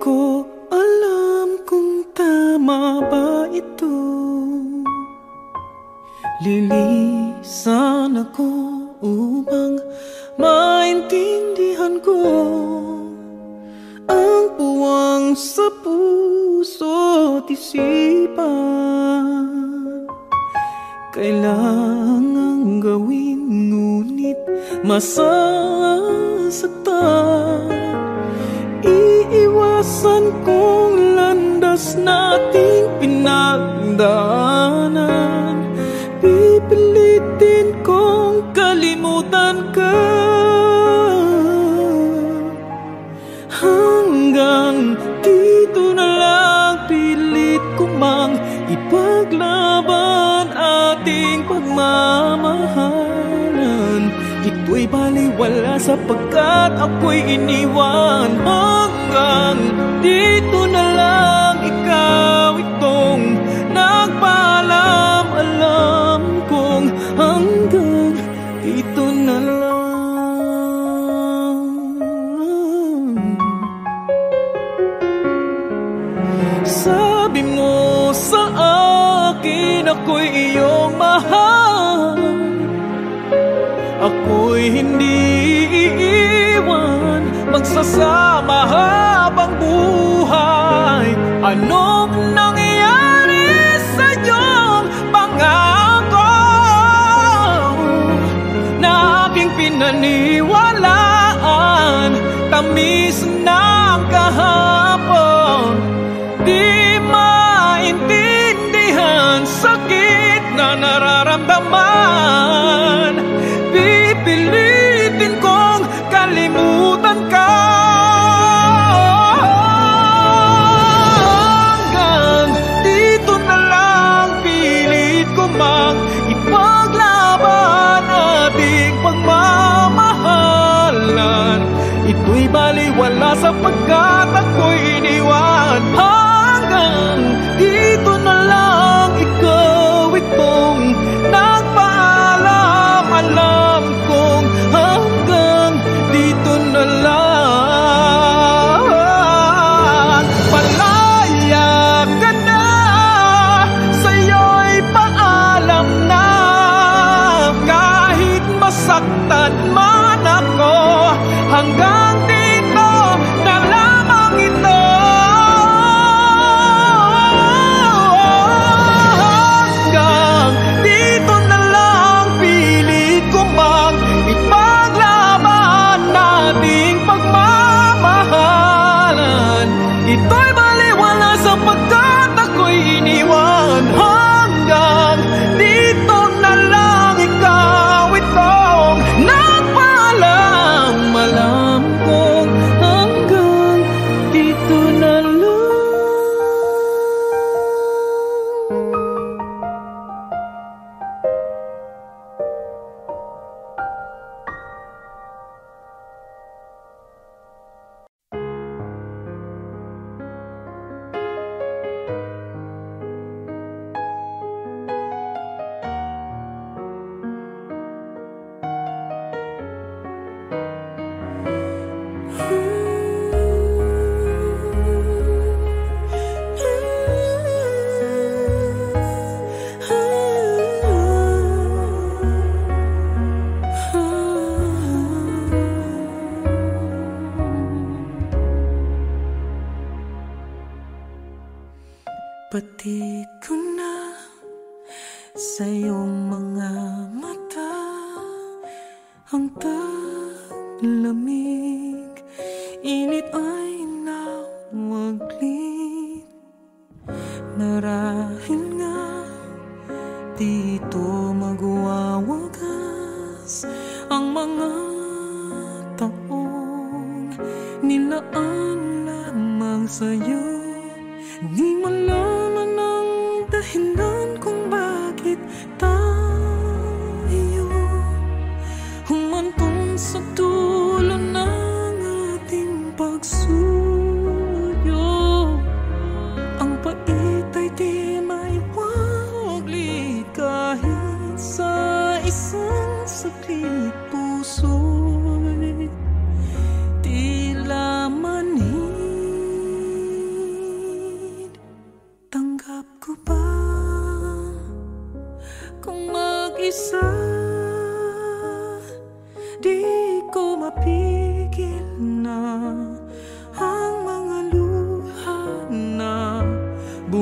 ko alam kung tama ba ito. Lilisan ako upang maintindihan ko ang puwang sa puso't isipan. Kailangang gawin ngunit masasaktan. Iiwasan kong landas nating pinagdaanan. Pipilitin kong kalimutan ka hanggang dito na lang. Pilit ko mang ipaglaban ating pagmamahalan. Ito'y baliwala sapagkat ako'y iniwan. Hanggang dito na lang, ikaw itong nagpaalam. Alam kong hanggang dito na lang. Sabi mo sa akin ako'y iyong mahal. Ako'y hindi iiwan, magsasama habang buhay. Anong nangyari sa iyong pangako na aking pinaniwalaan? Tamis ng kahapon, di maintindihan sakit na nararamdaman. Pipilitin kong kalimutan ka hanggang dito na lang. Pilit ko mang ipaglaban ating pagmamahalan. Ito'y baliwala sapagkat ako'y iniwan. Hanggang dito na lang, ikaw itong nagpaalam. Alam kong hanggang dito na lang. Palaya ka na, sa'yo'y paalam na. Kahit masaktan man ako, hanggang dito na lamang ito. Hanggang dito na lang, pilit ko mang ipaglaban nating pagmamahalan. Ito'y baliwala sapagkat ako'y iniwan. Hanggang dito na lang, ikaw itong nagpaalam. Alam kong hanggang dito na lang. Batid ko na sa iyong mga mata ang taglamig. Init ay nawaglit. Marahil nga dito magwawagas ang mga taong nilaan lamang sa'yo. Di malaman ang dahilan kung bakit tayo humantong sa dulo ng ating pagsuyo. Ang pait ay di maiwaglit kahit sa isang saglit. Puso'y tila manhid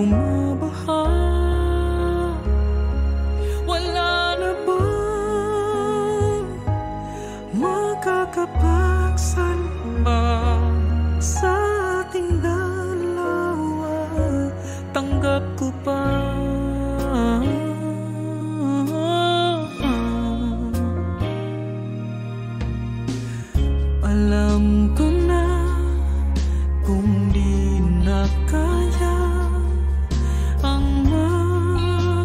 bumabaha. Wala na bang makakapagsalba sa ating dalawa? Tanggap ko pa. Alam ko na kung di na kaya ang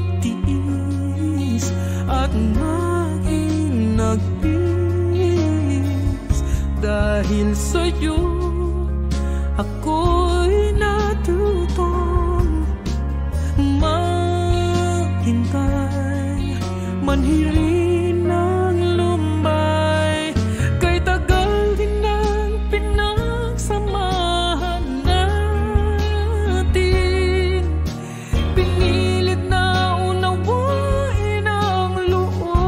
magtiis at maging nagpis, dahil sa'yo ako'y natutong maghintay, manhirin ng lumbay. Kay tagal din ang pinagsamahan natin, pinilit na unawain ang loobin.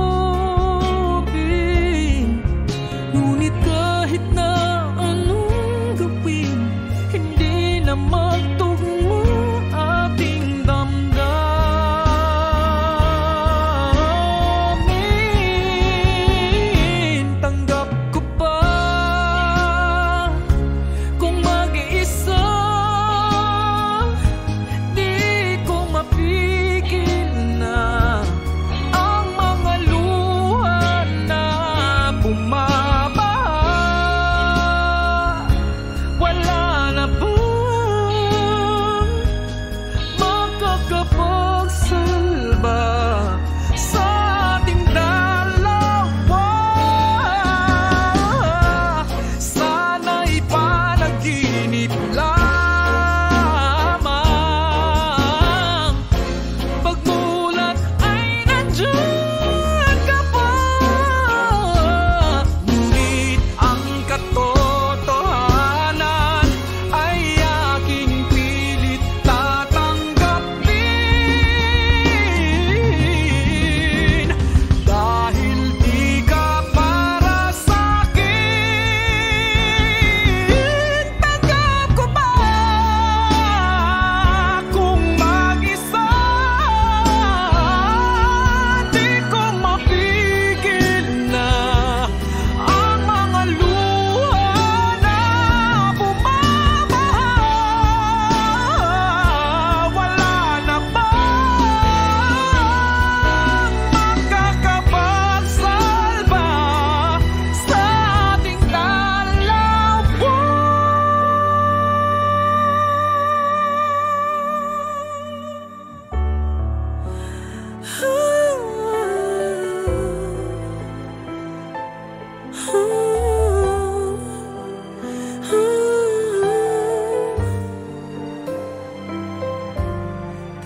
Ngunit kahit na anong gawin, hindi na magtugmo ating damdamin. Tanggap ko pa kung mag-iisa, di ko mapigil na ang mga luha na bumabaha. Wala na bang makakapagsalba sa ating dalawa? Sana'y panaginip lamang, pagmulat ay nandiyan ka pa. Ngunit ang katotohanan ay aking pilit tatanggapin. Dahil di ka para sa'kin, tanggap ko ba kung mag-isa, di ko mapigil na ang mga luha na bumabaha? Wala na bang makakapagsalba sa ating dalawa?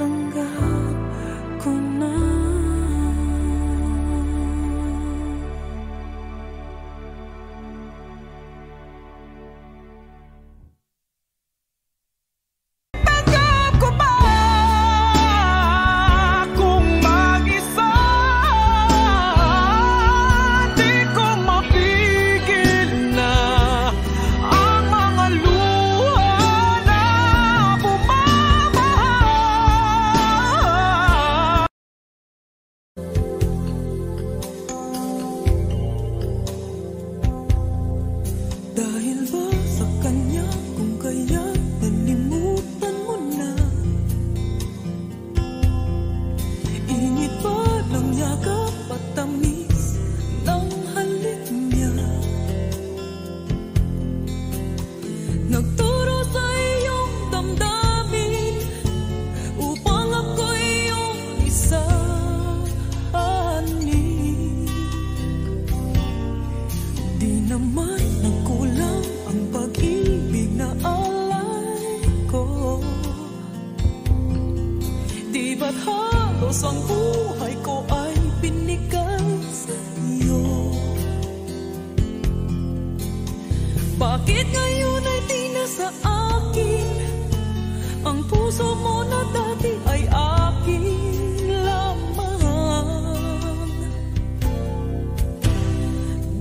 Tanggap ko na. Tanggap ko ba kung mag-isa, di ko mapigil na ang mga luha na bumabaha? Dahil ba sa kanya kung kaya nalimutan mo na? Ingit pa ng yakap at tamis ng halik niya, nagturo sa iyong damdamin upang ako'y iyong isahanin. Di naman nagkulang ang pag-ibig na alay ko. Di ba't halos ang buhay ko ay binigay sa iyo? Bakit ngayon ay di na sa akin ang puso mo na dati ay akin lamang?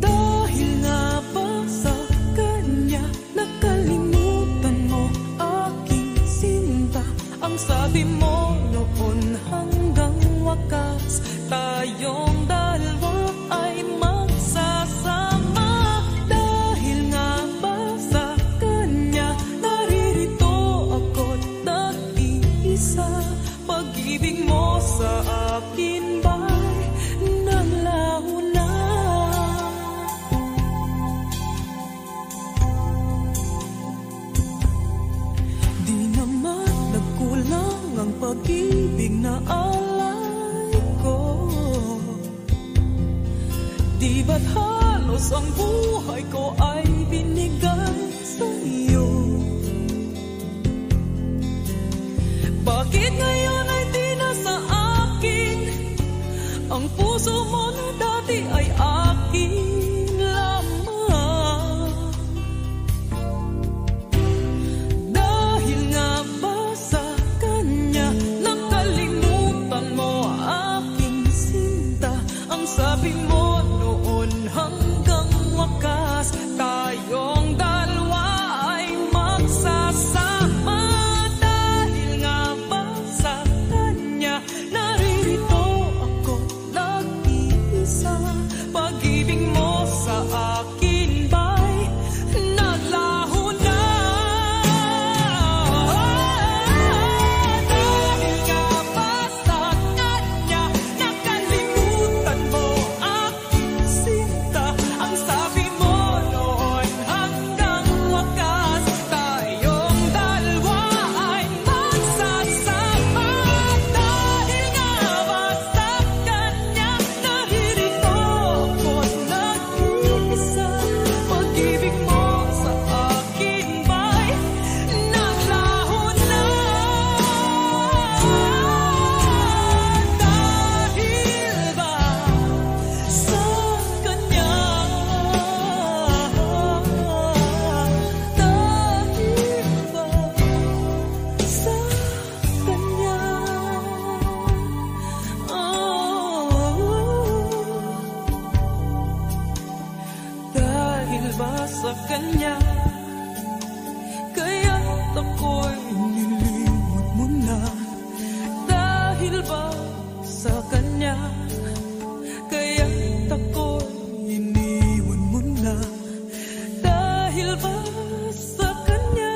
Dahil nga ba sa kanya nakalimutan mo aking sinta? Ang sabi pag-ibig na alay ko. Di ba't halos ang buhay ko ay binigay sa iyo? Bakit ngayon ay di na sa akin? Ang puso mo na dati ay akin lamang. Dahil nga ba sa kanya nakalimutan mo aking sinta? Ang sabi mo noon hanggang wakas tayong dalawa ay magsasama. Dahil nga ba sa kanya naririto ako nag-iisa? Pag-ibig mo sa akin ba'y naglaho na? Dahil nga ba sa kanya nakalimutan mo aking sinta? Ang sabi mo noon hanggang wakas tayong dalawa ay magsasama. Dahil nga ba sa kanya naririto ako nag-iisa? Pag-ibig mo sa akin ba'y naglaho na? Dahil ba sa kanya? Dahil ba sa kanya? Dahil ba sa kanya kaya't ako'y nilimot mo na? Dahil ba sa kanya kaya't ako'y iniwan mo na? Dahil ba sa kanya?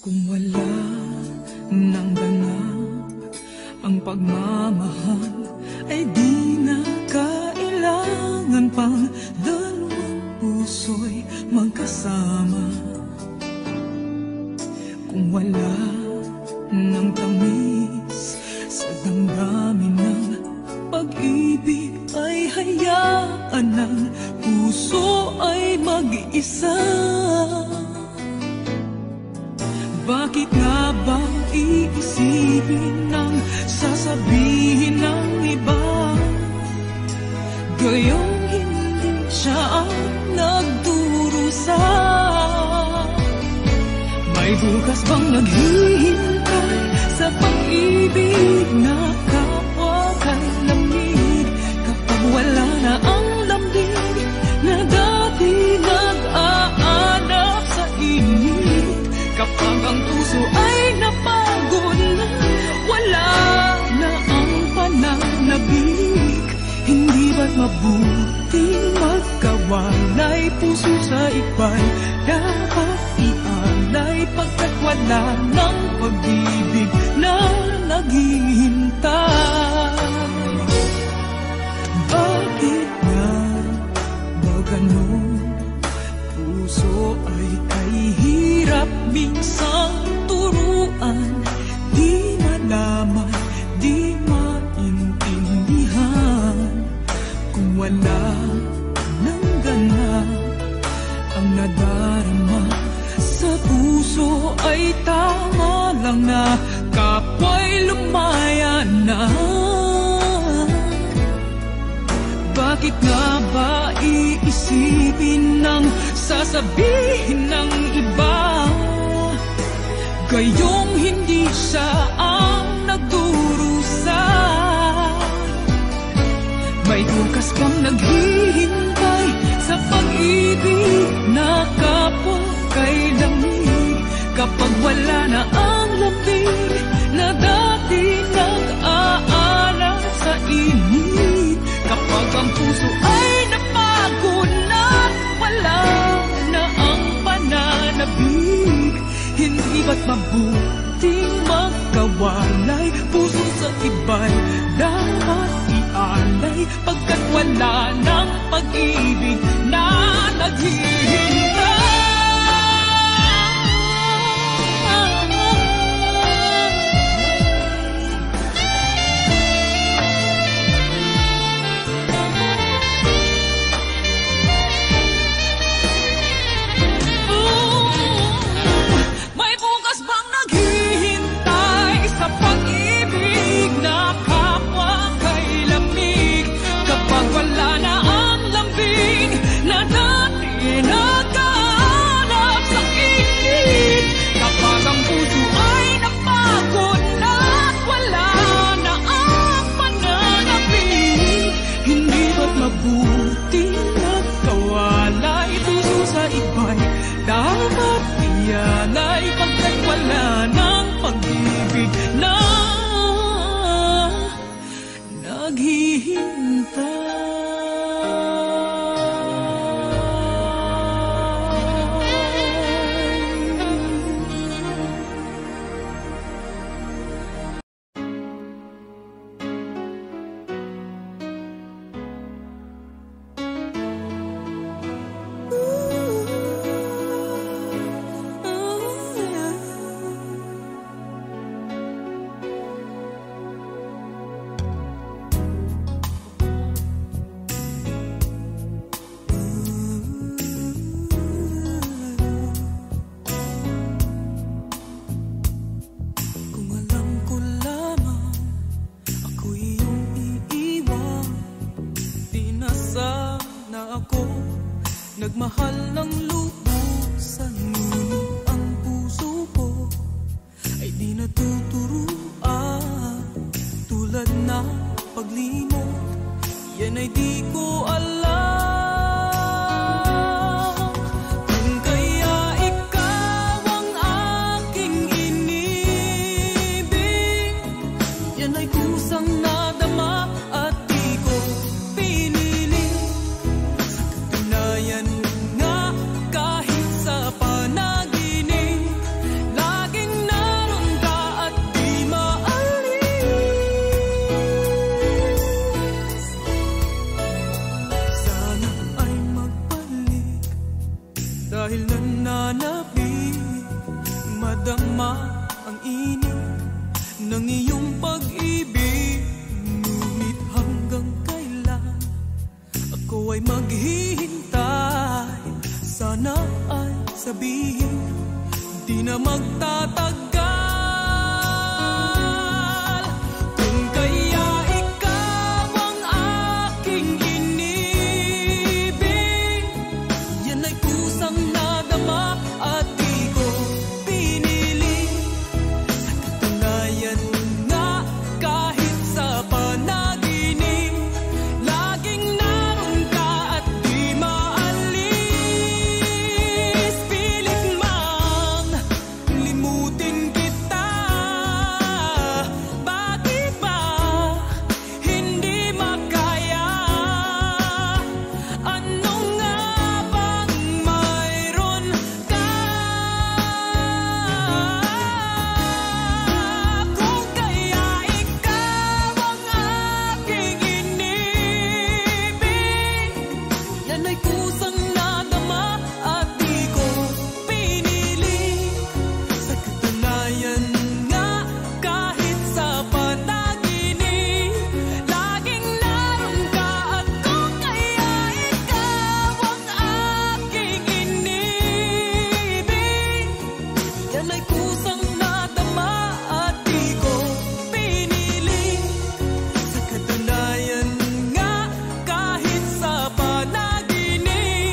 Kung wala nang ganap ang pagmamahal, ay di na kailangan pang dalawang puso'y magkasama. Kung wala nang tamis sa damdamin ng pag-ibig, ay hayaan ng puso ay mag-isa. Bakit nga ba iisipin ng sasabihin ng iba? Gayong hindi siya ang nagdurusa. May bukas bang naghihintay sa pag-ibig na kapwa kay lamig? Kapag wala na ang lambing na dati nag-aanap sa init, kapag ang puso ay napagod na, wala na ang pananabik, hindi ba't mabuting magkawalay? Puso sa iba'y dapat ialay, pagkat wala ng pag-ibig na naghihintay. Bakit nga ba ganon? Puso ay kay hirap minsang turuan, di malaman, di maintindihan. Kung wala nang ganap ang nadarama sa puso, ay tama lang na kapwa'y lumaya na. Bakit nga ba iisipin ng sasabihin ng iba? Gayong hindi siya ang nagdurusa. May bukas pang naghihintay sa pag-ibig na kapwa kay lamig. Kapag wala na ang lamig na dati nag-aanap sa init, kapag ang puso ay napagod na, wala na ang mabuting magkawalay. Puso sa iba'y dapat ialay, pagkat wala ng pag-ibig na naghihintay. Dapat iyanay, pagkat wala ng pag-ibig na naghihintay. Nagmahal ng lubusan, ngunit ang puso ko ay di natuturuan. Tulad na paglimot, yan ay di ko alam. Kung kaya ikaw ang aking inibig, yan ay kusang nadama at di ko pinili. Sa katunayan nga, kahit sa panaginip, laging naroon ka at di maalis. Sana ay magbalik, dahil nananapit, madama ang init ng iyong pag-ibig. Ngunit hanggang kailan ako ay maghihintay? Sana ay sabihin, di na magtatagal. Kung kaya ikaw ang aking inibig, yan ay kusang nadama at di ko pinili. Sa katunayan nga, kahit sa panaginip, laging naroon ka at di maalis. Pilit mang limutin kita, bakit ba hindi makaya? Ano nga bang mayroon ka? Kung kaya ikaw ang aking inibig, yan ay kusang nadama at di ko pinili. Sa katunayan nga, kahit sa panaginip, laging naroon ka. At kung kaya ikaw ang aking inibig, yan ay kusang nadama at di ko pinili. Sa katunayan nga, kahit sa panaginip,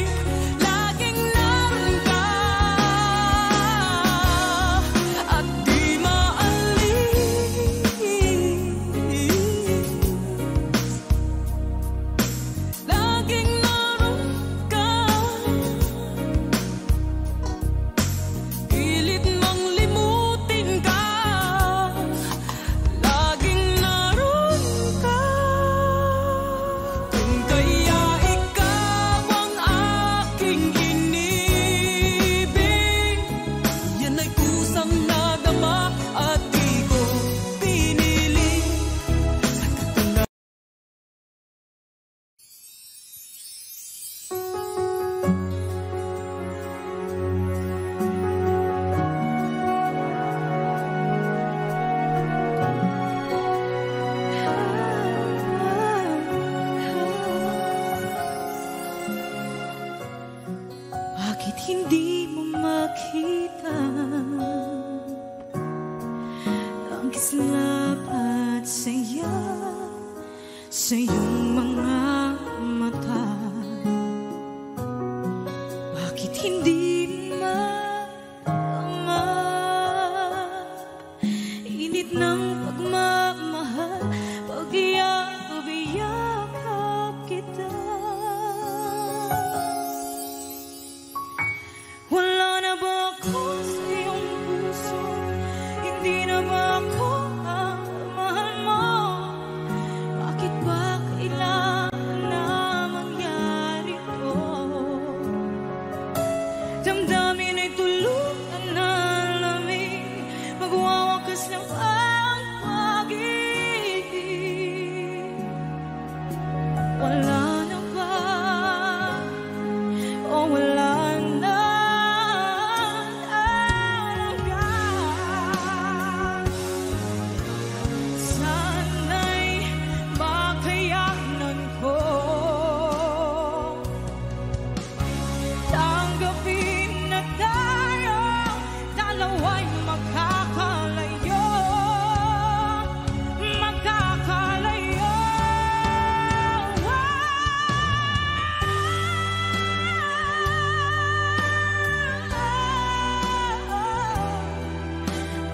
hindi mo makita ang kislap at saya sa iyong mga mata. Bakit hindi maama init ng pagmamahal pag iyakap kita? Wala na ba ako sa iyong puso? Hindi na ba ako ang mahal mo? Bakit ba kailangan na mangyari to? Damdamin ay tuluyan na lamig, magwawakas ng ang pag-ibig. Wala na ba? O wala na? Sana'y makayanan ko tanggapin na tayo dalawa'y magkakalayo.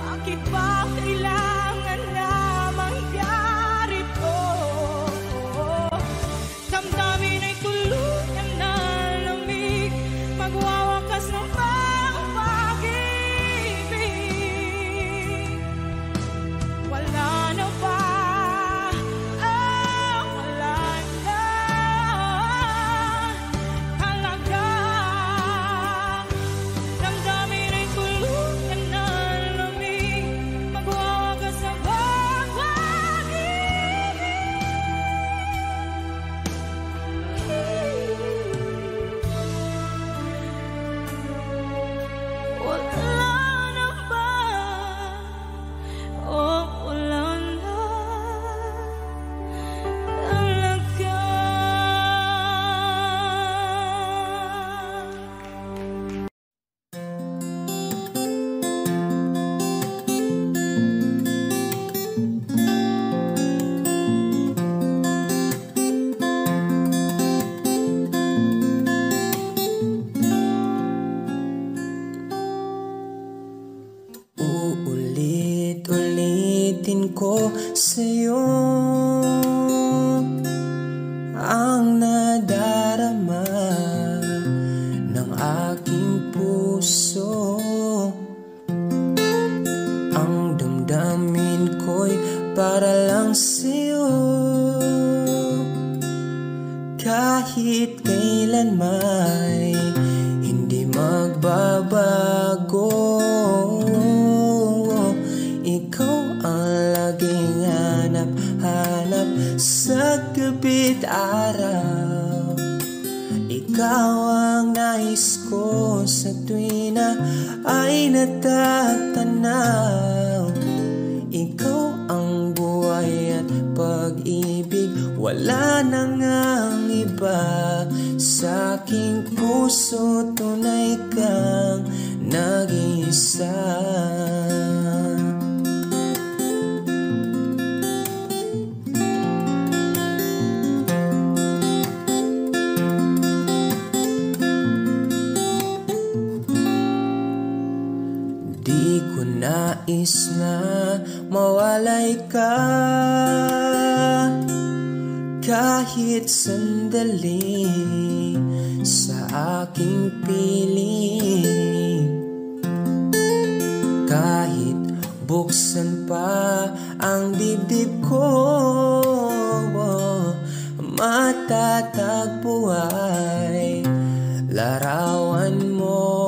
Bakit ba kailangan na mangyari to? Damdamin ay tuluyan na lamig, magwawakas ng pag-ibig. Wala na ba? Wala na talaga. Damdamin ay tuluyan na lamig, magwawakas ng pag-ibig. Wala na ba? Wala na talaga. Uulit-ulitin ko sa'yo ang nadarama ng aking puso. Ang damdamin ko'y para lang sa'yo, kahit kailan may hindi magbabago. Ikaw ang laging hanap-hanap sa gabi't araw. Ikaw ang nais ko sa tuwi na ay natatanaw. Ikaw ang buhay at pag-ibig, wala na ngang iba. Sa aking puso tunay kang nag-iisa. Di ko nais na mawalay ka kahit sandali sa aking piling. Kahit buksan pa ang dibdib ko, matatagpo ay larawan mo.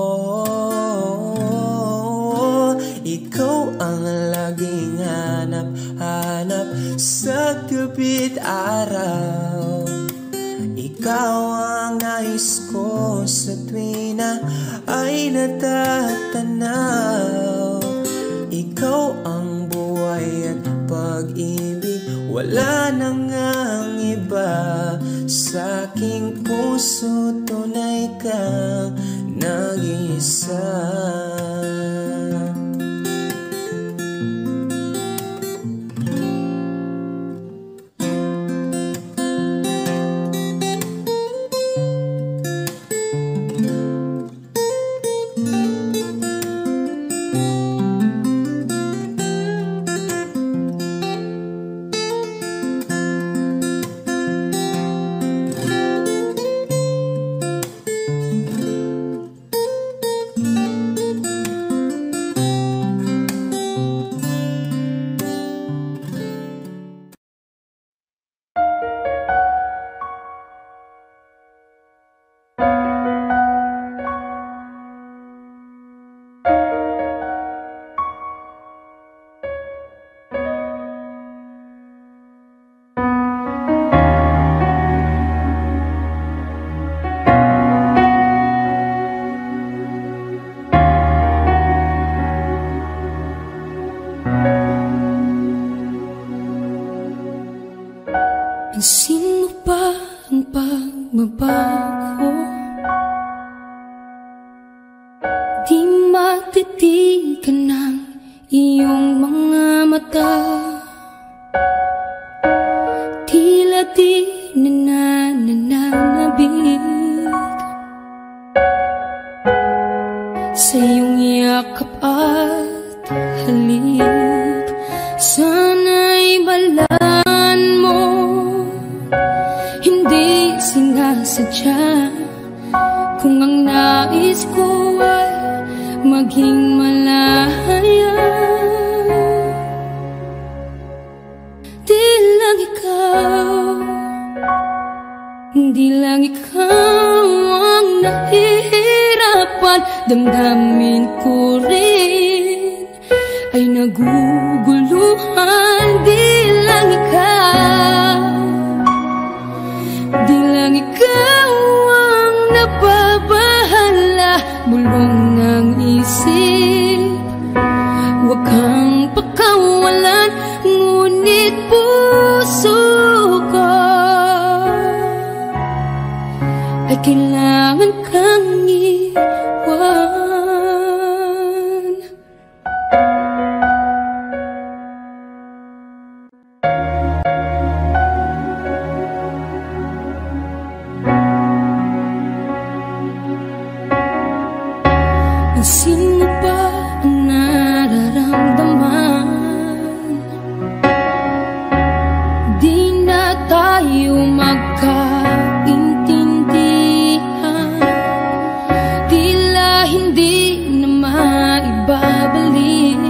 Ikaw ang laging hanap-hanap sa gabi't araw. Ikaw ang nais ko sa tuwi na ay natatanaw. Ikaw ang buhay at pag-ibig, wala na ngang iba. Sa aking puso tunay kang nag isa. Pansin mo ba ang pagbabago? Di matitigan ng iyong mga mata. Tila di nananabig sa iyong yakap at halik. Sana'y balaan mo, hindi sinasadya. Kung ang nais ko ay maging malaya, di lang ikaw, di lang ikaw ang nahihirapan. Damdamin ko rin ay naguguluhan. Di lang ikaw, di lang ikaw ang nababahala. Bulong ng isip, huwag kang pakawalan. Ngunit puso ko ay kailangan kang iwan. Pansin mo ba ang nararamdaman? Di na tayo magkaintindihan. Tila hindi na maibabalik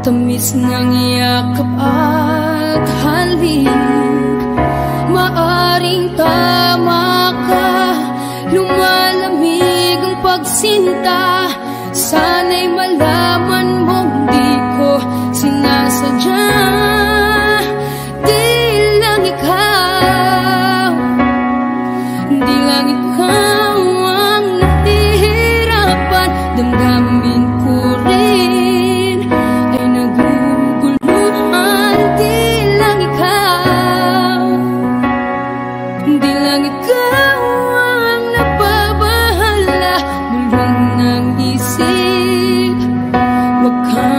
tamis ng yakap at halik. Maaring tama ka, lumalamig ang pagsinta. Sana'y malaman mong di ko sinasadya. Di lang ikaw, di lang ikaw ang nahihirapan. Damdamin ko rin ay naguguluhan. Di lang ikaw, di lang ikaw ang nababahala. Bulong ng isip, huwag kang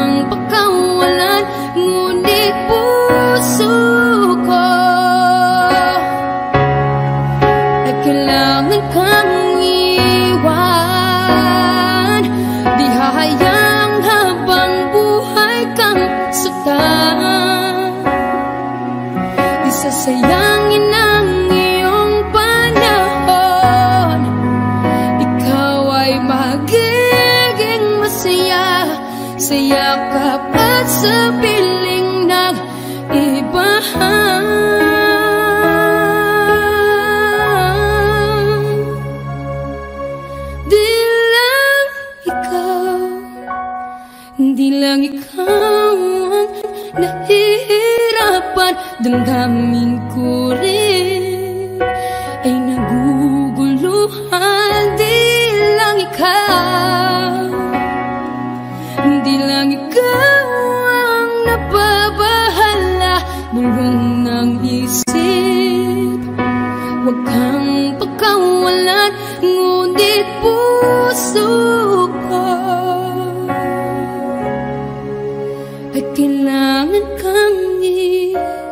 pilit puso ko ay kailangan kang iwan.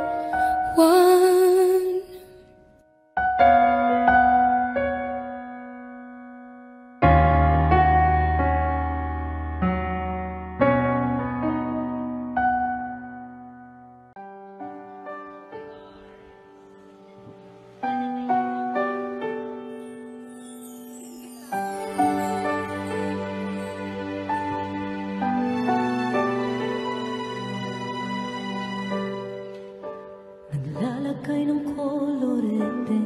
Naglalagay ng kolorete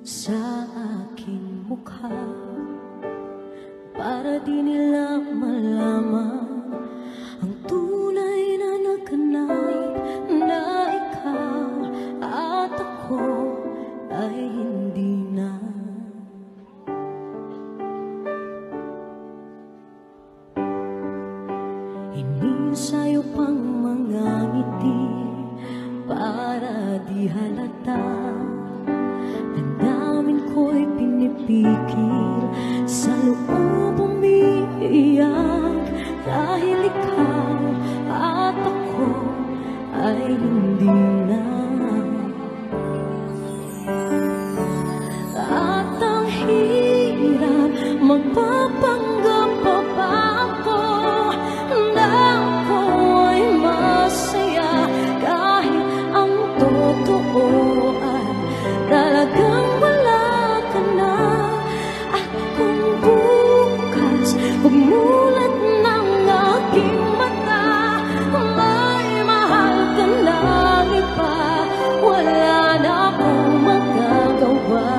sa aking mukha para di nila malaman ang tunay na naganap na ikaw at ako ay hindi na. Inisayo pang mga ngiti para di halata. Damdamin ko'y pinipigil, sa loob umiiyak, dahil ikaw at ako ay hindi na. At ang hirap magpapanggap pa ba ako na ako ay masaya, kahit ang totoo ay talagang wala ka na. At kung bukas pagmulat ng aking mata may mahal ka ng iba, wala na akong magagawa.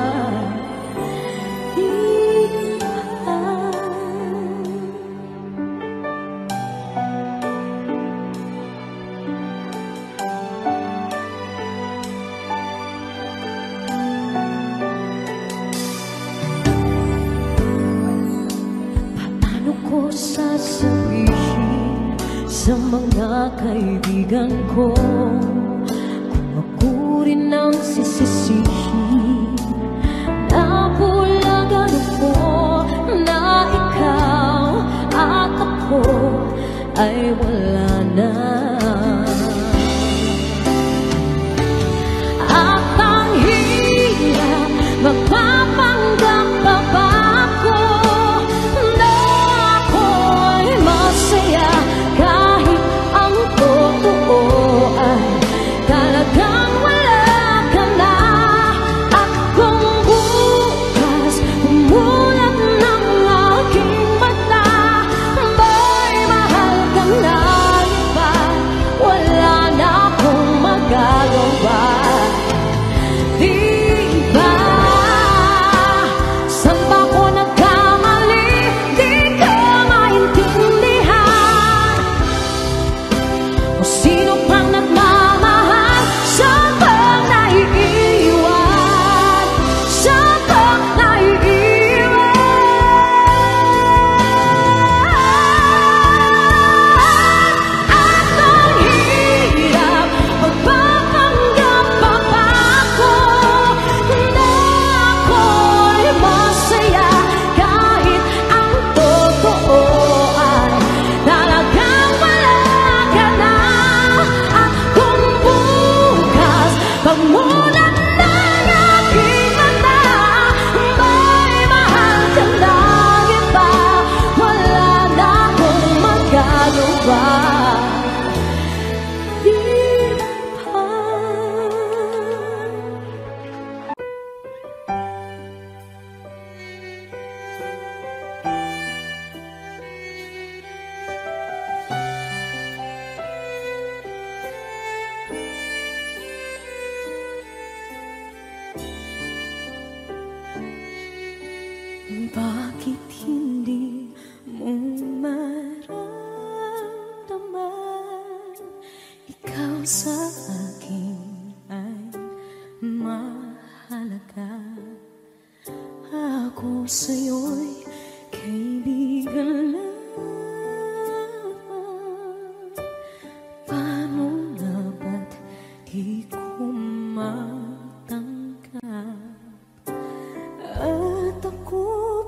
Paano ko sasabihin sa mga kaibigan ko kung ako rin ang sisisihin? Napulagan ako na ikaw at ako ay wala na. At ang hirap magpapanggap pa ba ako na ako ay masaya, kahit ang totoo ay talagang wala ka na. At kung bukas umulan ng aking mata may mahal ka na iba, wala na akong magagawa. Di ba? Saan ba ko nagkamali? Di ka maintindihan. O sino pang nagmamahal? Saan bang naiiwan? Saan bang naiiwan? At ang hirap magpapanggap pa ba ako na ako'y masaya, kahit ang totoo ay talagang wala ka na. At kung bukas pagmulat ng aking mata may mahal ka ng iba, wala na akong magagawa. Di ba? Bakit hindi mo maramdaman ikaw sa akin ay mahalaga? Ako sa'yo'y kaibigan lamang. Paano nga ba't di ko matanggap? At ako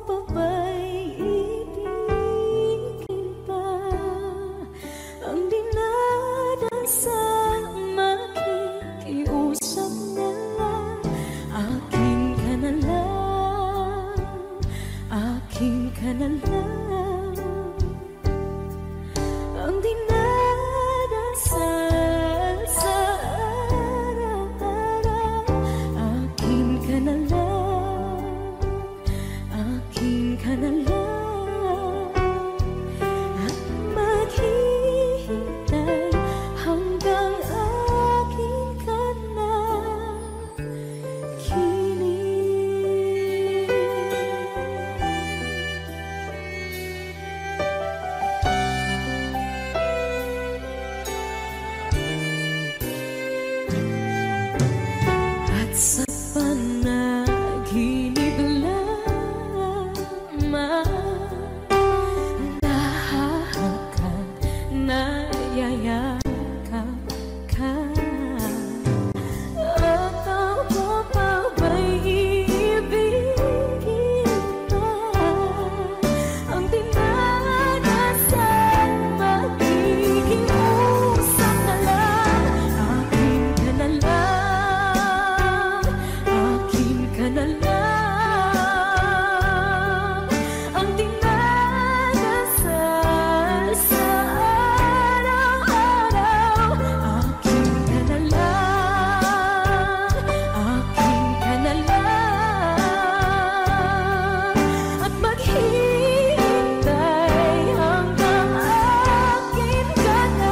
ka na lang ang dinadasal sa araw-araw. Akin ka na lang, akin ka na lang, at maghihintay hanggang akin ka na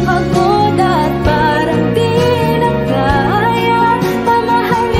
Pagod at parang di na kaya, pamahalin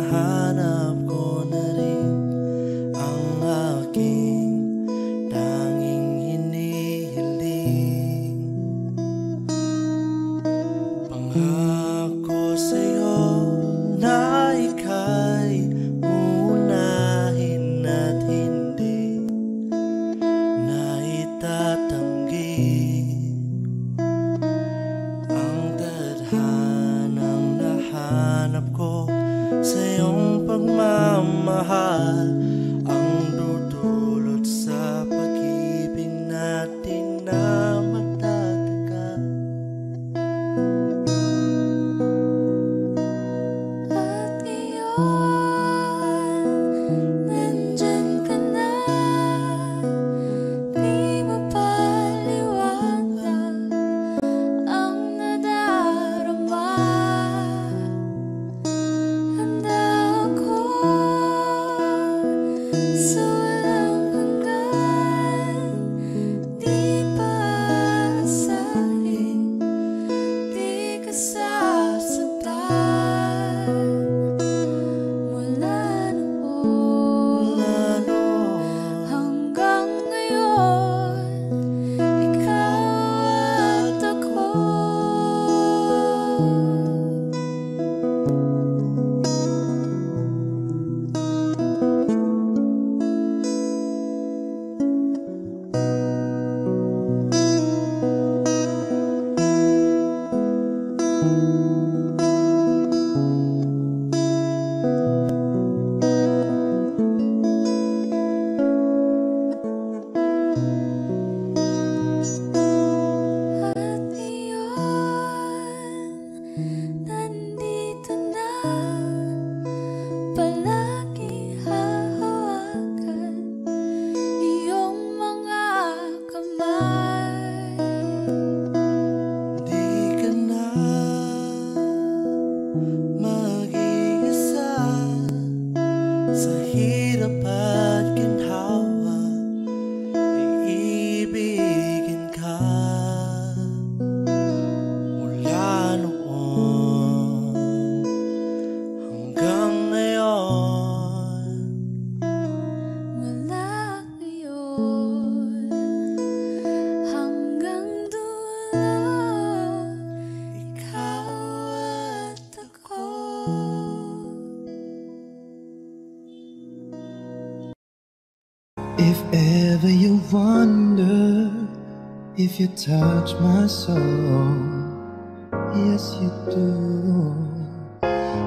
nahanap ko na rin ang aking tanging hinihiling. Pangako sa'yo na ika'y uunahin at hindi na itatanggi ang tadhanang nahanap ko sa iyong pagmamahal, ang dudulot sa pag-ibig natin na matatagal. At ngayon, nandyan ka na, di mapaliwanag ang nadarama. Handa ako sa walang hanggan, di paasahin, di ka sasaktan. Mula noon hanggang ngayon, ikaw at ako. At ngayon, nandito na, palagi hahawakan iyong mga kamay. Di ka na mag-iisa sa hirap at ginhawa, iibigin ka. Mula noon hanggang ngayon, Mula ngayon hanggang dulo, ikaw at ako. If ever you wonder if you touch my soul, yes you do.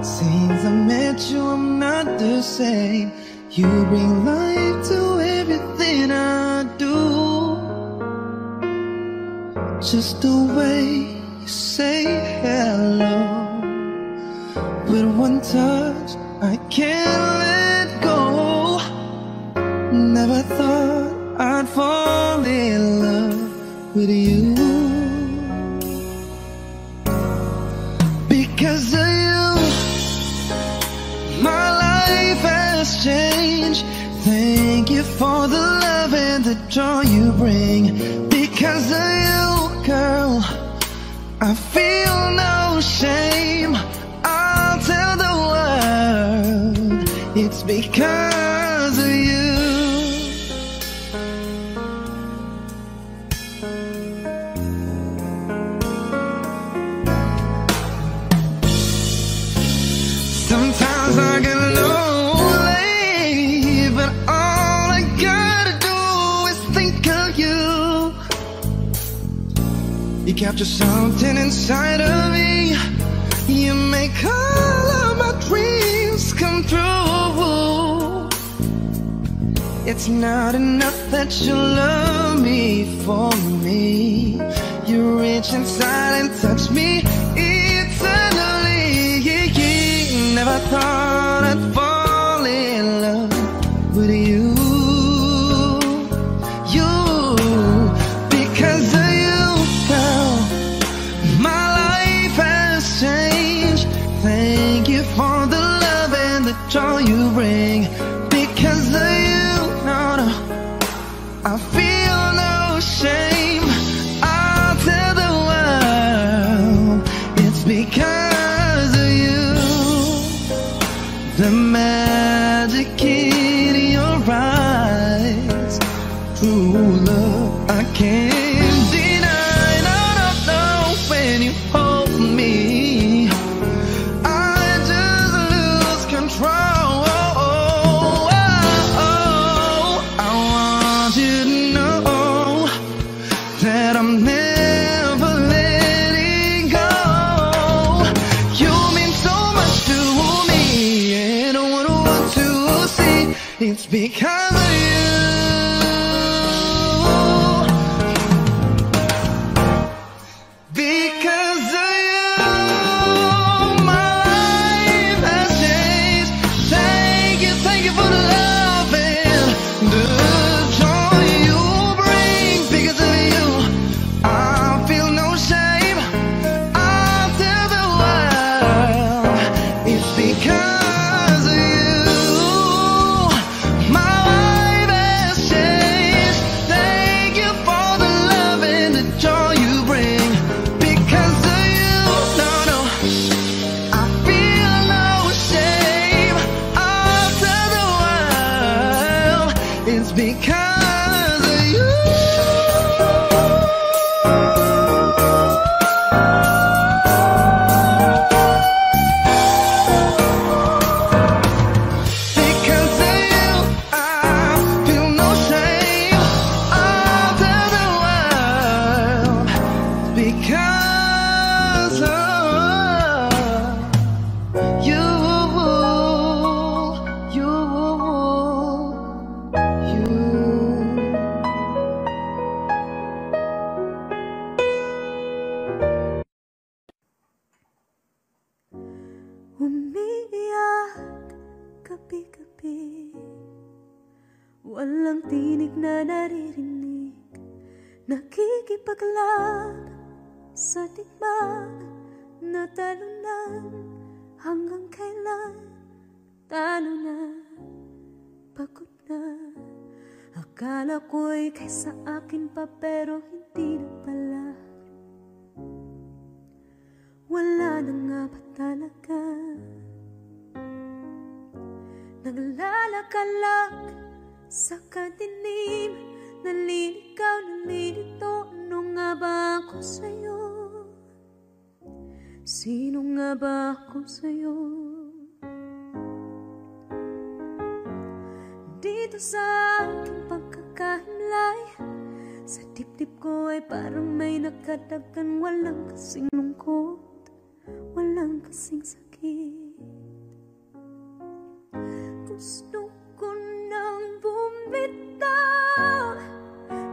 Since I met you, I'm not the same. You bring life to everything I do. Just the way you say hello, with one touch I can't let go. Never thought I'd fall in love with you. Because of you, my life has changed. Thank you for the love and the joy you bring. Because of you, girl, I feel no shame. I'll tell the world it's because of you. Sometimes I get lonely, but all I gotta do is think of you. You capture something inside of me. You make all of my dreams come true. It's not enough that you love me for me. You reach inside and touch me eternally. Never thought I'd fall in love with you. Because of you, girl, my life has changed. Thank you for the love and the joy you bring. Because of you, no, I feel no shame. I'll tell the world it's because of you. The magic in your eyes. True love, I can't deny. No, no, no. When you hold me, I just lose control. I want you to know that I'm never letting go. You mean so much to me, and I want to see it's because of you. Because of you, my life has changed. Thank you for the love and the joy you bring. Because of you, I feel no shame. I'll tell the world it's because of you. My life has changed. Thank you for the love and the joy you bring. Because of you, no, no, I feel no shame. I'll tell the world it's because of you. Because of you, I feel no shame. I'll tell the world because of you. Umiiyak gabi-gabi, walang tinig na naririnig, nakikipaglaban sa digmaan na talunan. Hanggang kailan talo na, pagod na. Akala ko'y kaysa akin pa, pero hindi na pala. Wala na nga ba talaga? Naglalakalag sa kadilim, naliligaw, nalilito. Ano nga ba ako sa'yo? Sino nga ba ako sa'yo? Dito sa aking pagkakahimlay, sa dibdib ko ay parang may nakadagan. Walang kasing lungkot, walang kasing sakit. Gusto ko nang bumitaw,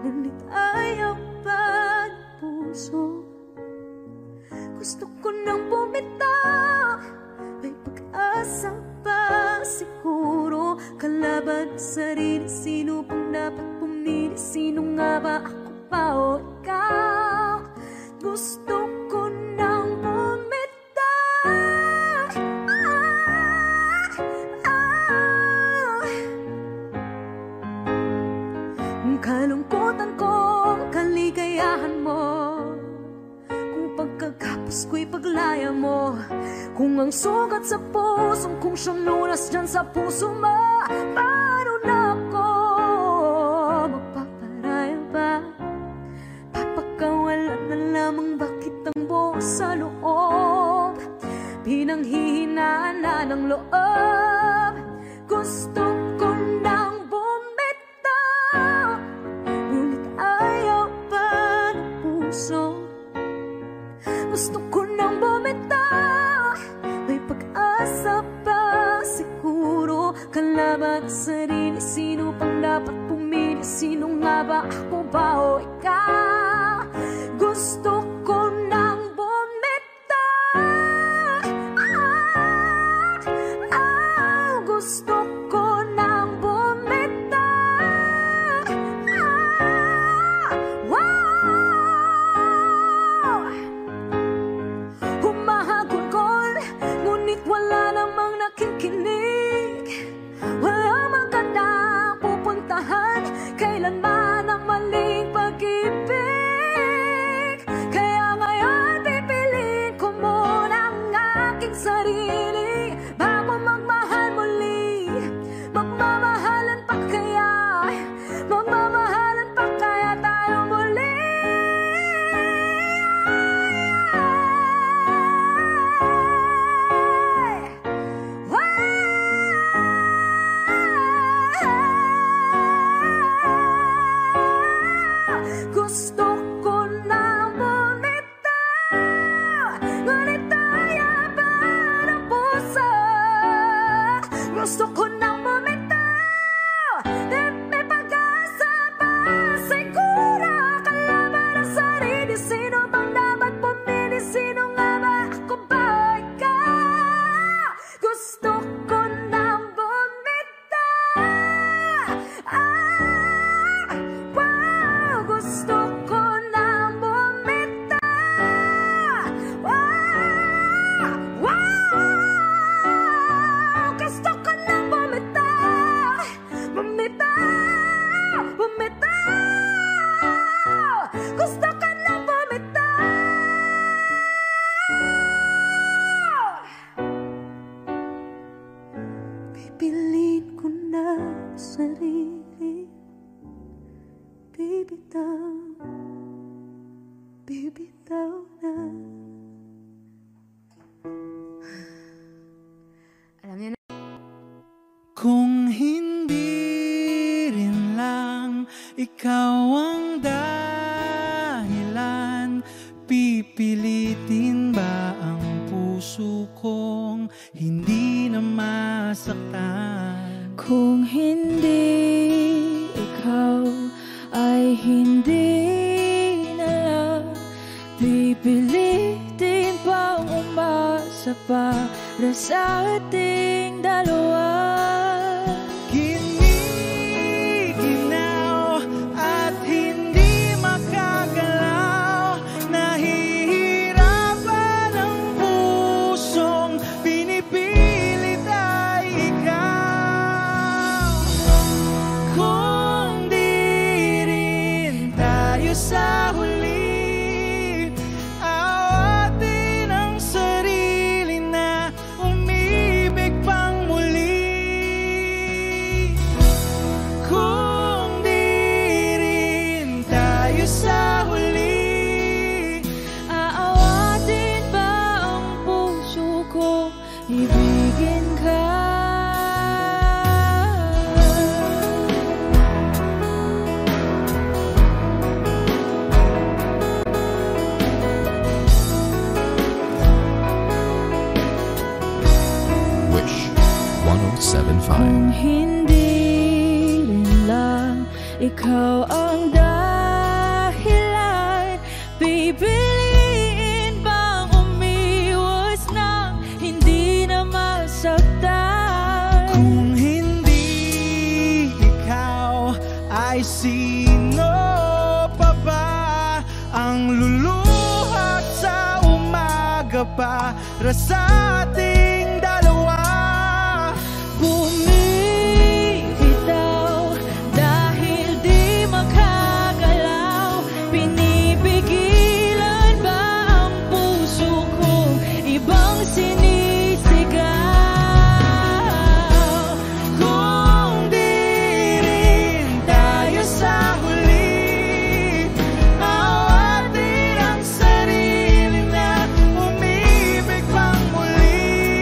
ngunit ayaw pa ng puso. Gusto ko nang bumitaw, may pag-asa pa siguro. Kalaban sa sarili, sino pang dapat pumili? Sino nga ba, ako pa o ikaw? Gusto ko nang bumitaw, kalungkutan ko, kaligayahan mo. Kung pagkagapos ko'y paglaya mo, kung ang sugat sa pusong kung siyang lunas dyan sa puso mo, paano na ako magpaparaya ba? Papakawalan na lamang, bakit ang buo sa loob? Pinanghihinaan na ng loob. Gusto ko nang bumitaw, ngunit ayaw pa ng puso. Gusto ko nang bumitaw, may pag-asa pa siguro. Kalaban sa sarili, sino pang dapat pumili? Sino nga ba, ako ba o ikaw? Gusto ko nang bumitaw, gusto ko nang bumitaw. Wow! Humahagulgol, ngunit wala namang nakikinig. Walang magandang pupuntahan, kailanman ang maling pag-ibig. nang bumitaw. May pag-asa pa, siguro kalaban ang sarili. Sino bang dapat pumili? Sino nga ba? Ako ba o ikaw? Gusto ko nang bumitaw. Wow, gusto ko nang bumitaw. Wow, gusto ko nang bumitaw. Bumitaw, bumitaw. Gusto ko nang bumitaw. Pipiliin ko na sarili. Bibitaw, bibitaw na. Alam niyo na. Kung hindi rin lang ikaw ang dahilan, pipilitin ba ang puso kong hindi na masaktan? Kung hindi ikaw ay hindi na lang, pipilitin bang umasa para sa ating dalawa? Giniginaw at hindi makagalaw, nahihirapan ang pusong pinipilit ay ikaw. Kung di rin tayo sa huli, awatin ang sarili na umibig pang muli. Kung di rin tayo sa huli, Aawatin ba ang puso ko, ibigin ka? Wish 1075. Kung hindi rin lang ikaw ang dahilan, pipiliin bang umiwas nang hindi na masaktan? kung hindi ikaw, ay sino pa ba ang luluhat sa umaga para sa ating dalawa? Bumibitaw dahil di makagalaw, pinipigilan ba ang puso ko, ibang sinisigaw? Kung di rin tayo sa huli, awatin ang sarili na umibig pang muli.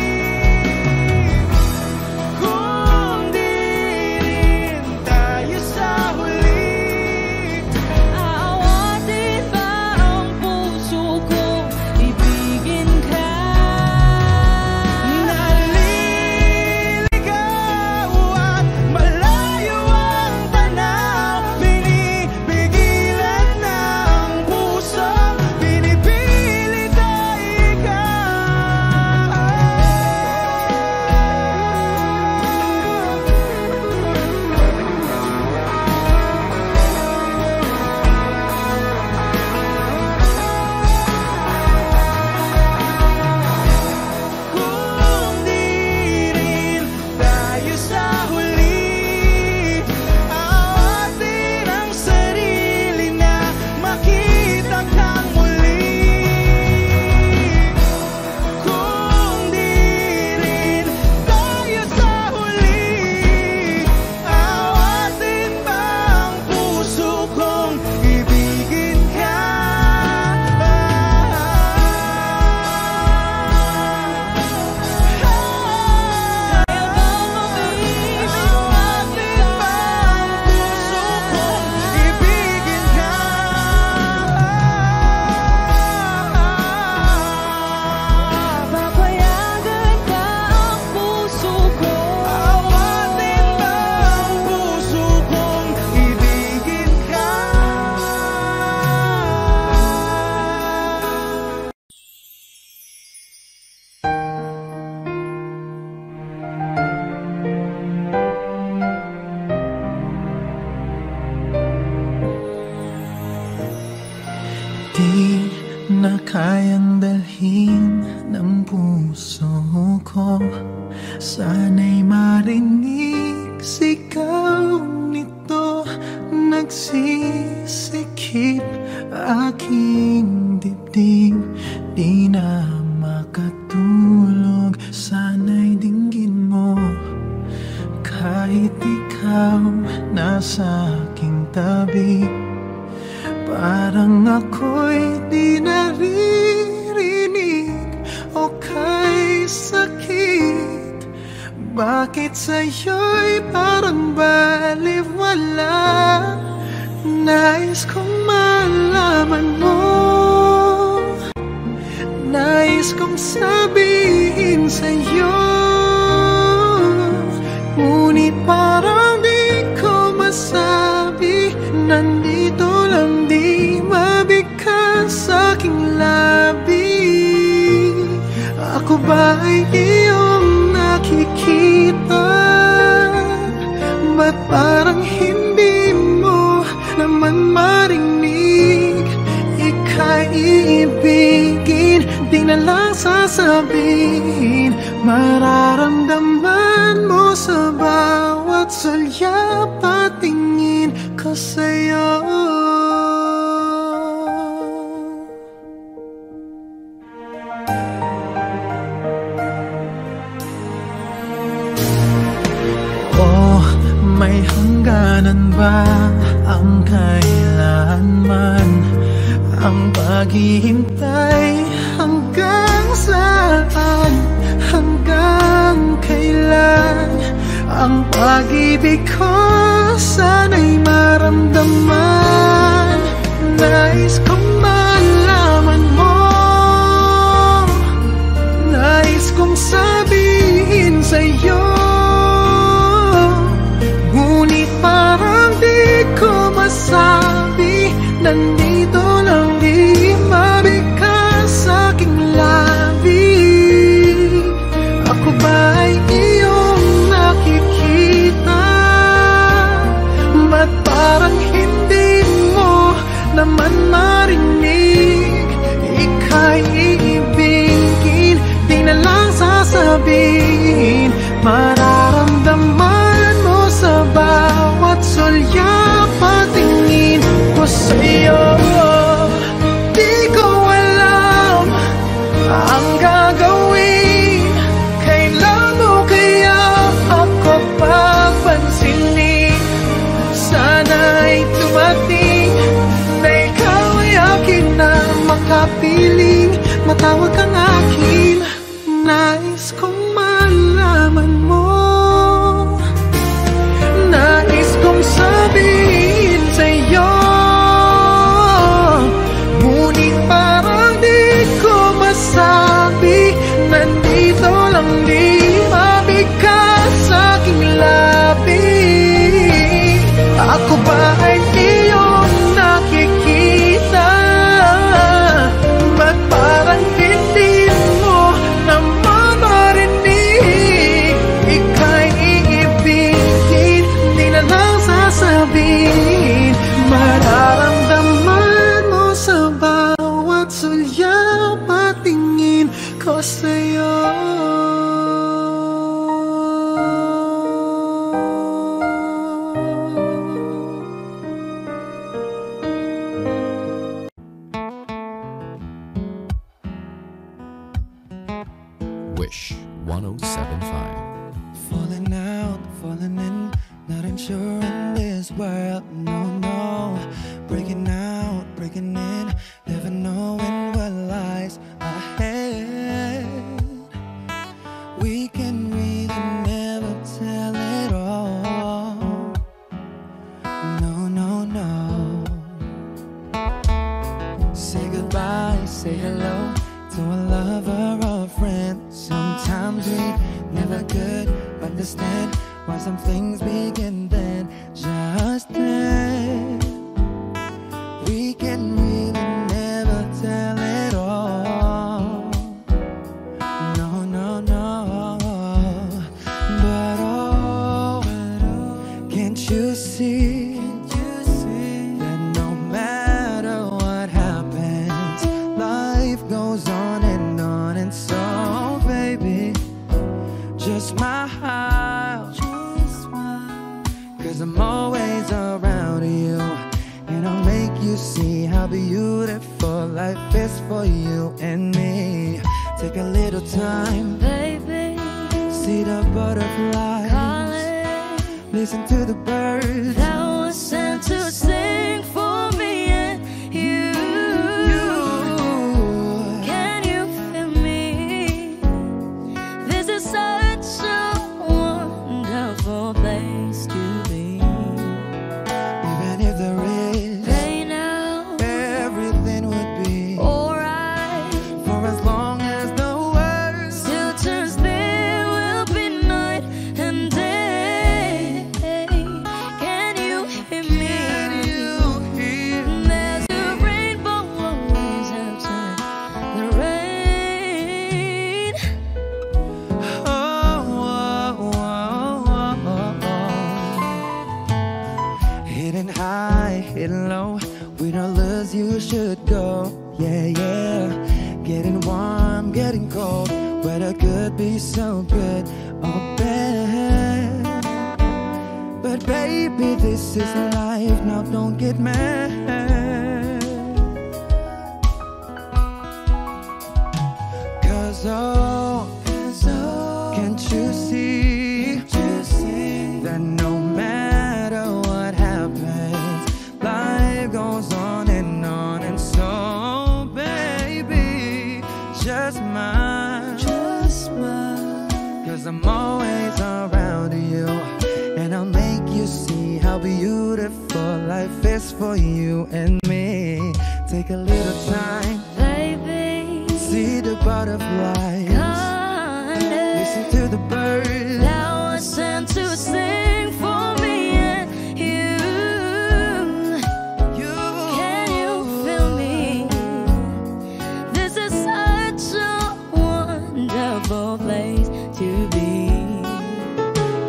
Kahit ikaw nasa aking tabi, parang ako'y di naririnig o kay sakit. Bakit sa'yo'y parang baliwala? Nais kong malaman mo, nais kong sabihin sa'yo, ngunit parang di ko masabi. Nandito lang, di mabigkas sa aking labi. Ako ba ay iyong nakikita? Ba't parang hindi mo naman marinig? Ika'y iibigin, di na lang sasabihin. Mararamdaman mo sa bawat sulyap at tingin ko sa'yo. Oh, may hangganan ba ang kailanman? Ang paghihintay hanggang saan? Hanggang kailan? Ang pag-ibig ko sana'y maramdaman. Nais kong malaman mo, nais kong sabihin sa'yo, ngunit parang di ko masabi. Nandito lang, di mabigkas sa aking labi. Ako ba ay iyong nakikita? Ba't parang hindi mo naman marinig? Ika'y iibigin, di na lang sasabihin. Mararamdaman mo sa bawat sulyap at tingin ko sa'yo. Di ko alam ang gagawin. Kailan mo kaya ako papansinin? Sana'y tumating na ikaw ay akin na makapiling. Matawag kang akin, nais kong malaman mo, nais kong sabihin sa'yo, ngunit parang di ko masabi. Nandito lang, di mabigkas sa aking labi. Ako ba ay iyong nakikita? Ba't parang hindi mo naman marinig? Ika'y iibigin, di na lang sasabihin. Mararamdaman mo sa bawat sulyap at tingin ko sa'yo. Wish 107.5. Falling out, falling in, not unsure in this world, no, no. Breaking out, breaking in, never knowing what lies ahead. We can really never tell it all, no, no, no. Say goodbye, say hello to a lover or a friend. Sometimes we never could understand why some things begin then, just then. We can really never tell it all, no, no, no. But oh, can't you see that no matter what happens, life goes on and on. And so baby, just smile, 'cause I'm always around you, and I'll make you see how beautiful life is for you and me. Take a little time, Baby, see the butterflies calling Listen to the birds that was sent to sing for me and you. Can you feel me? This is such a wonderful place to be. Even if there is Right now, everything would be alright. for as long as the world Still turns, there will be night and day. Can you hear me? There's a rainbow always after the rain. Hidden high, hidden low, we don't lose, you should go. Yeah, yeah. Getting warm, getting cold, weather could be so good or bad. But baby, this is life, now don't get mad. Cause can't you see that no matter what happens, life goes on. And so, baby, just smile. Cause I'm always around you, and I'll make you see how beautiful life is for you and me. Take a little time, Baby, see the butterflies, listen to the birds that was sent to sing for me and you. Can you feel me? This is such a wonderful place to be.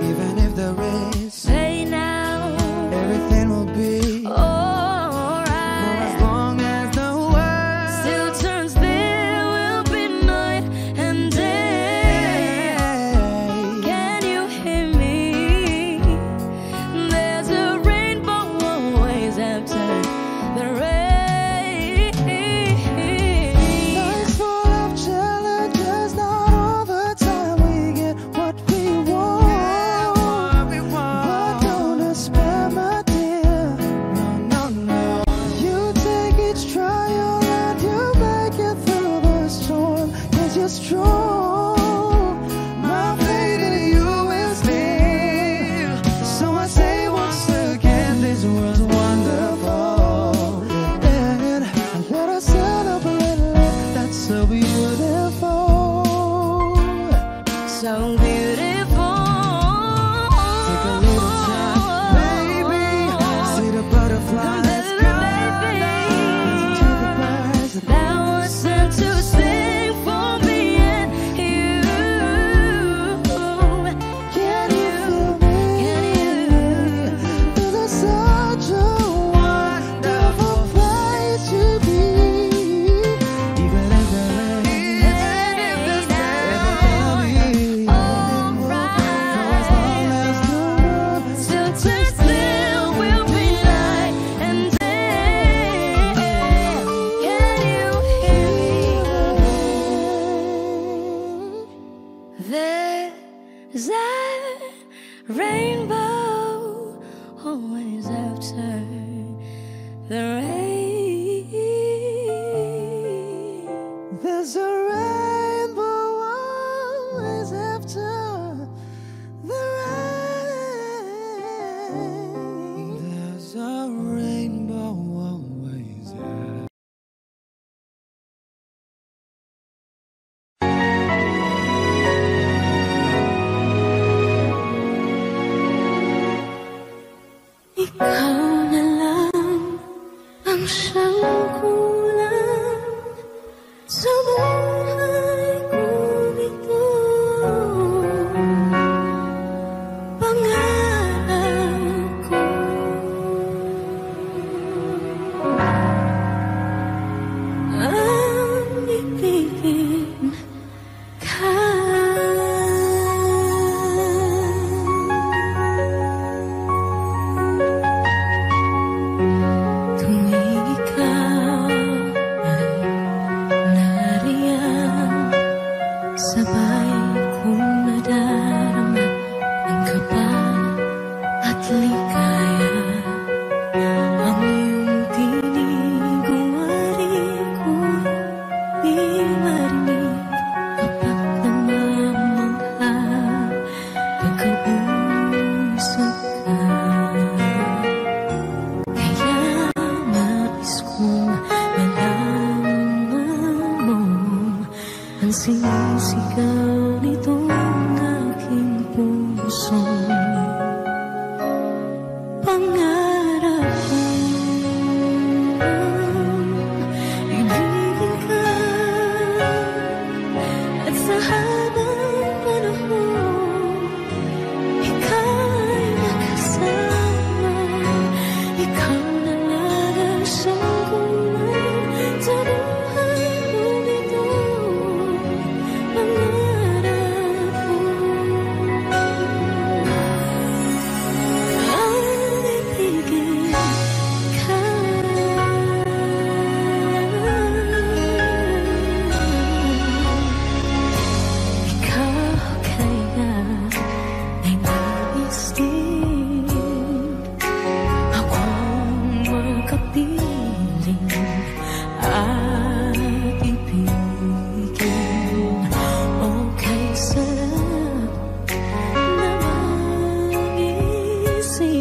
Even if there is Say now, everything will be for alright. as long as the world Still turns, there will be night and day. Can you hear me? There's a rainbow always after the rain. Life's full of challenges, not all the time we get what we want. But don't despair, my dear. No, no, no. You take each trial and you make it through the storm. 'Cause you're strong. My faith in you is near. So I say once again, this world's wonderful. And let us celebrate life that's so beautiful. So beautiful. Take a little time, baby. See the butterflies. Listen to the birds that was sent to sing for me and you. Can you feel me? This is such a wonderful place to be. Even if there is Still turns, there will be night and day. Can you hear me? There's a rainbow always after the rain. There's a rainbow always after the rain. There's a rainbow always after. Ikaw na lang ang siyang kulang sa buhay kong ito. Pangarap ko ang ibigin ka. Tuwing ikaw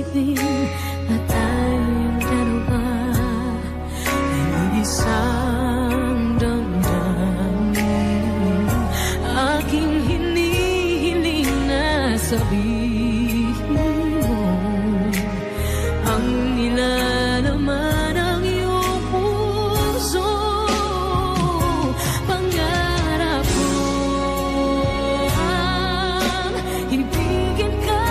isipin na tayong dalawa ay isang damdamin. Aking hinihiling na sabihin mo ang nilalaman ng iyong puso. Pangarap ko ang ibigin ka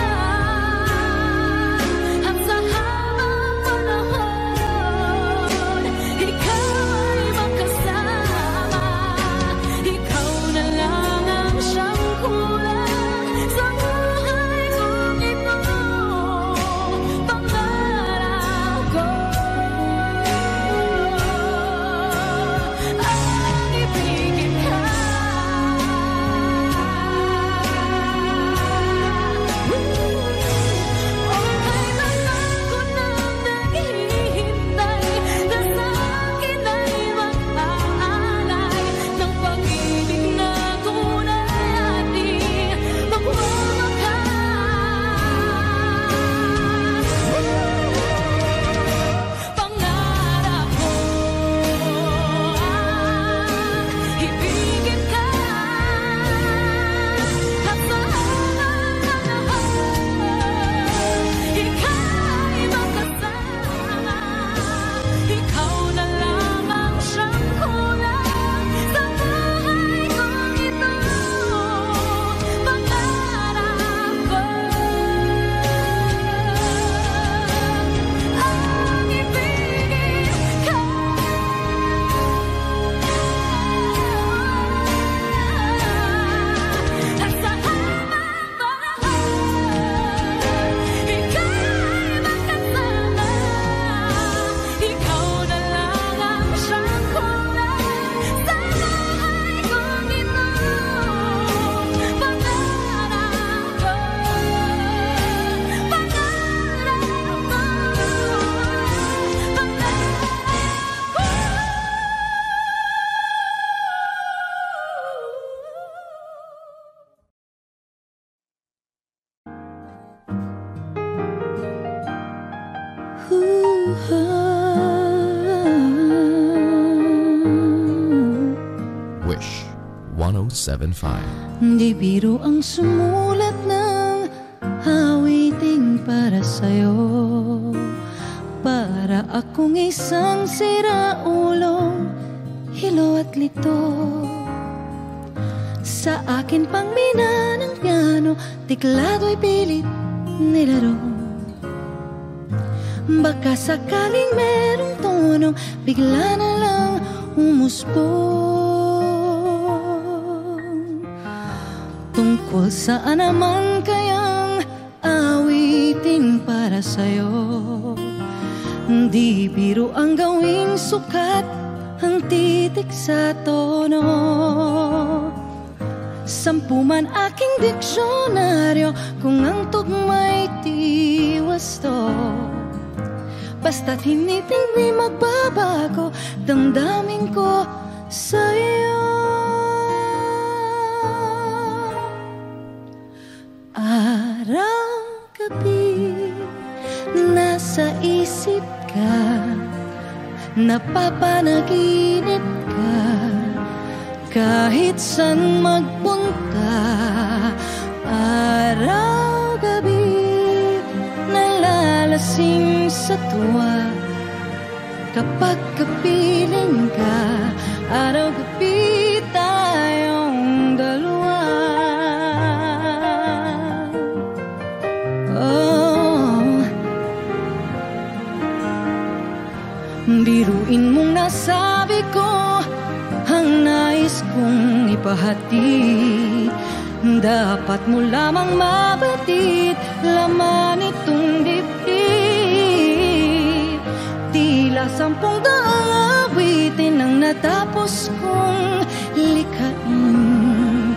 at sa habang panahon ikaw ay makasama. Ikaw na lang ang siyang kulang sa buhay kong ito. Pangarap ko ang ibigin ka. Okay lang ako nang naghihintay na sa akin ay mag-aalay ng pag-ibig na tunay at di magwawakas. Pangarap ko ang ibigin ka at sa habang panahon ikaw ay makasama. Ikaw na lang ang siyang kulang sa buhay kong ito. Pangarap ko ang ibigin ka at sa habang panahon ikaw ay makasama. Ikaw na lang ang siyang kulang sa buhay kong ito. Pangarap ko, Wish 1075. Di biro ang sumulat ng awiting para sa'yo. Para akong isang siraulong hilo at lito. Sa akin pang mina ng piano, tiklado'y pilit nilaro. Baka sakaling merong tono, bigla na lang umusbong. Tungkol saan naman kayang awitin para sa'yo? Di biro ang gawing sukat ang titik sa tono. 10 man aking diksyonaryo kung ang tugma'y di wasto. Basta't hiniting di magbabago damdamin ko sa'yo. Araw-gabi nasa isip ka, napapanaginip ka, kahit saan magpunta. Araw-gabi nalalasing sa tuwa, kapag kapiling ka. Araw-gabi tayong dalawa. Biruin mong nasabi ko ang nais kong ipahati. Dapat mo lamang mabatid laman itong dibdib. Tila 10 daang awitin ang natapos kong likhain.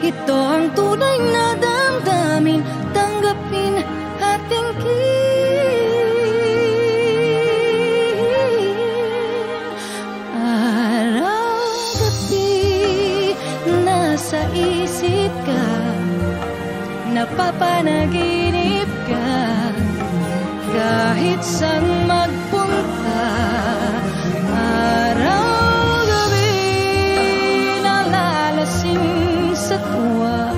Ito ang tunay na damdamin, tanggapin at tingin. Sa isip ka, napapanaginip ka, kahit saan magpunta. Araw-gabi nalalasing sa tuwa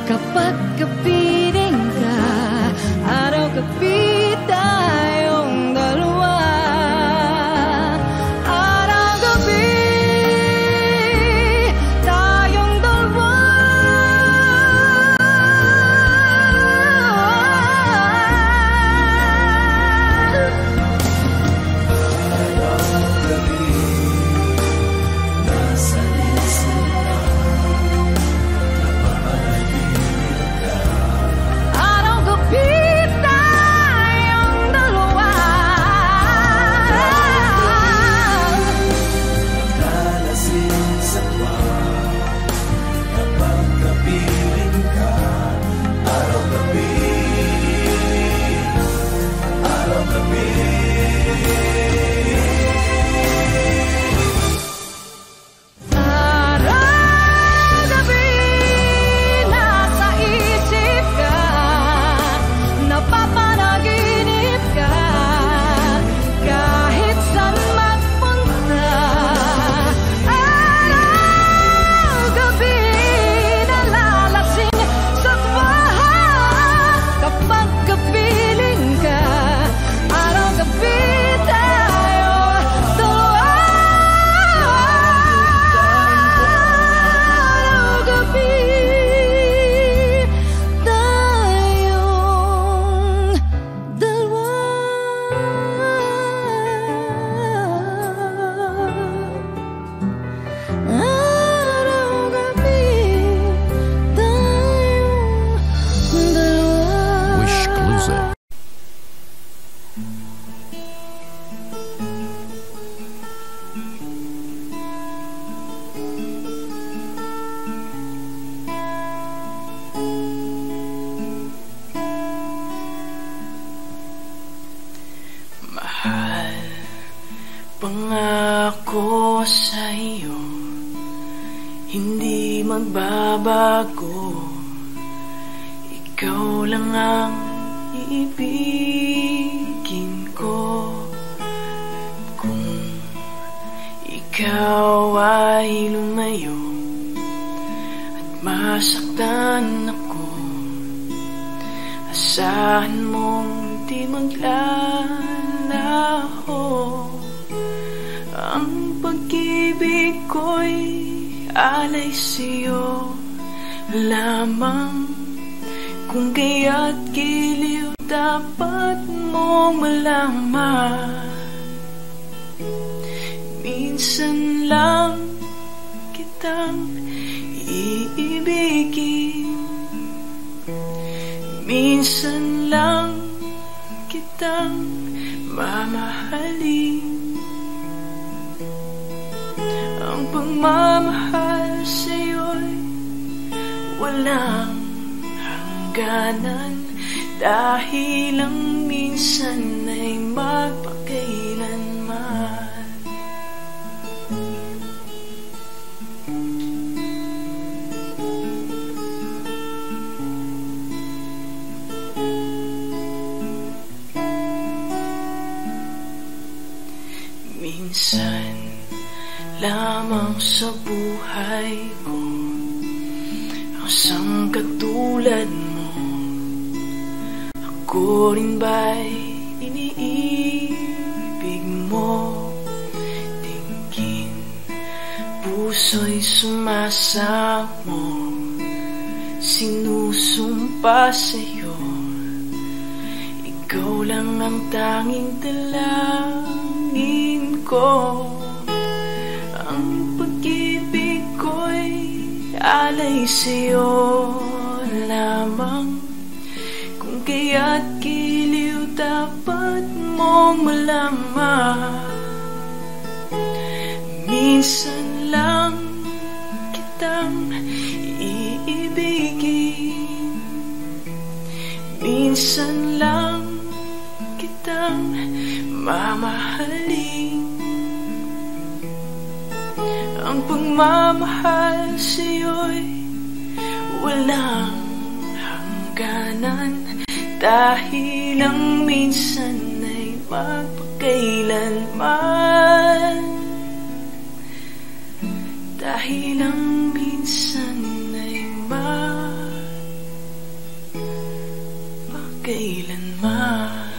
kapag kapiling ka. Araw-gabi tayong dalawa. Araw-gabi tayong dalawa. Pangako sa iyo, hindi magbabago. Ikaw lang ang iibigin ko. Kung ikaw ay lumayo at masaktan ako, asahan mong di maglalaho. Ang pag-ibig ko'y alay sa'yo lamang. Kung kaya't giliw dapat mong malaman. Minsan lang kitang iibigin, minsan lang kitang mamahalin. Ang pagmamahal sa'yo'y walang hangganan, dahil ang minsan ay magpakailanman. Minsan lamang sa buhay ko ang isang katulad mo. Ako rin ba'y iniibig mo? Tingin, puso'y sumasamo, sinusumpa sa'yo. Ikaw lang ang tanging dalangin ko. Ang pag-ibig ko'y alay sa'yo lamang. Kung kaya't giliw dapat mong malaman. Minsan lang kitang iibigin, minsan lang kitang mamahalin. Ang pagmamahal sa'yo'y walang hangganan, dahil Dahil ang minsan ay magpakailanman. Dahil ang minsan ay magpakailanman.